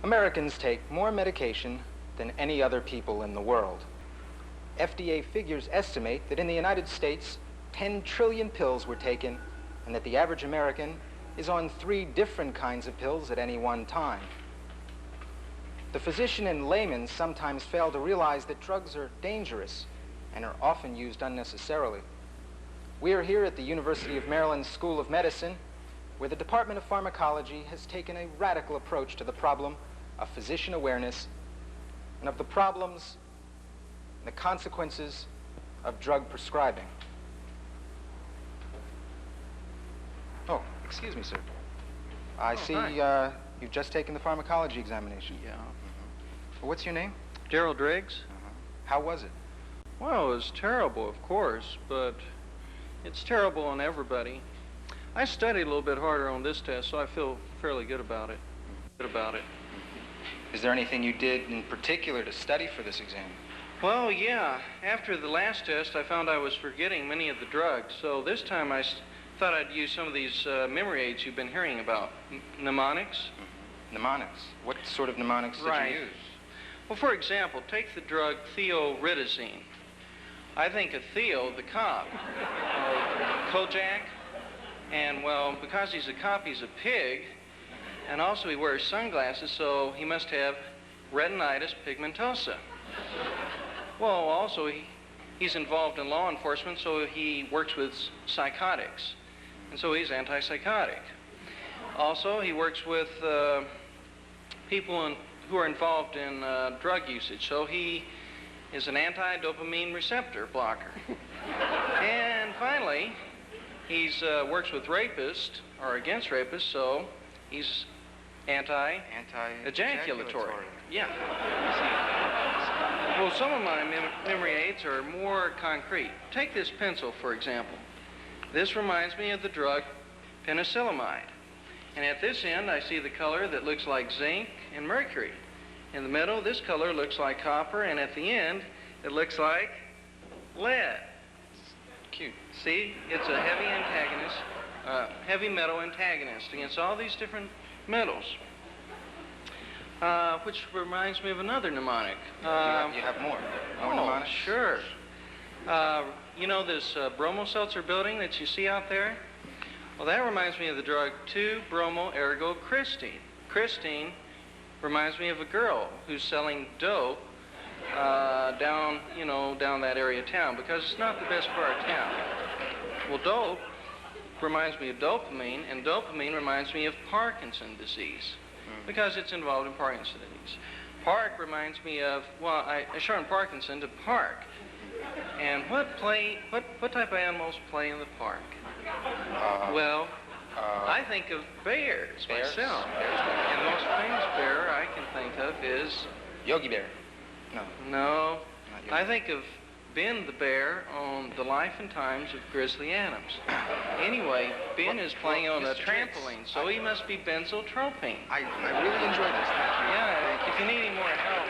Americans take more medication than any other people in the world. FDA figures estimate that in the United States, 10 trillion pills were taken, and that the average American is on 3 different kinds of pills at any one time. The physician and layman sometimes fail to realize that drugs are dangerous and are often used unnecessarily. We are here at the University of Maryland School of Medicine, where the Department of Pharmacology has taken a radical approach to the problem of physician awareness and of the problems and the consequences of drug prescribing. Oh, excuse me, sir. I see you've just taken the pharmacology examination. Yeah. Well, what's your name? Gerald Driggs. How was it? Well, it was terrible, of course, but it's terrible on everybody. I studied a little bit harder on this test, so I feel fairly good about it. Is there anything you did in particular to study for this exam? Well, yeah. After the last test, I found I was forgetting many of the drugs, so this time I thought I'd use some of these memory aids you've been hearing about. Mnemonics. Mnemonics? What sort of mnemonics did you use? Well, for example, take the drug thioridazine. I think of Theo, the cop, or Kojak, and, well, because he's a cop, he's a pig, and also he wears sunglasses, so he must have retinitis pigmentosa. Well, also, he's involved in law enforcement, so he works with psychotics, and so he's antipsychotic. Also, he works with people who are involved in drug usage, so he is an anti-dopamine receptor blocker. And finally, he's works with rapists, or against rapists, so he's anti-ejaculatory. Yeah. Well, some of my memory aids are more concrete. Take this pencil, for example. This reminds me of the drug penicillamide. And at this end, I see the color that looks like zinc and mercury. In the middle, this color looks like copper, and at the end, it looks like lead. Cute. See, it's a heavy antagonist, heavy metal antagonist against all these different metals. Which reminds me of another mnemonic. You have more mnemonics? Sure. You know this bromo-seltzer building that you see out there? Well, that reminds me of the drug 2-bromo-ergocristine. Christine reminds me of a girl who's selling dope down that area of town, because it's not the best part of town. Well, dope reminds me of dopamine, and dopamine reminds me of Parkinson's disease, because it's involved in Parkinson's disease. Park reminds me of, well, I shortened Parkinson to park. And what type of animals play in the park? Well, I think of bears myself. And the most famous bear I can think of is... Yogi Bear. No. I think of Ben the bear on The Life and Times of Grizzly Adams. Anyway, Ben is playing on a trampoline, so he must be benzotropine. I really enjoyed this. Thank you. Yeah, if you need any more help...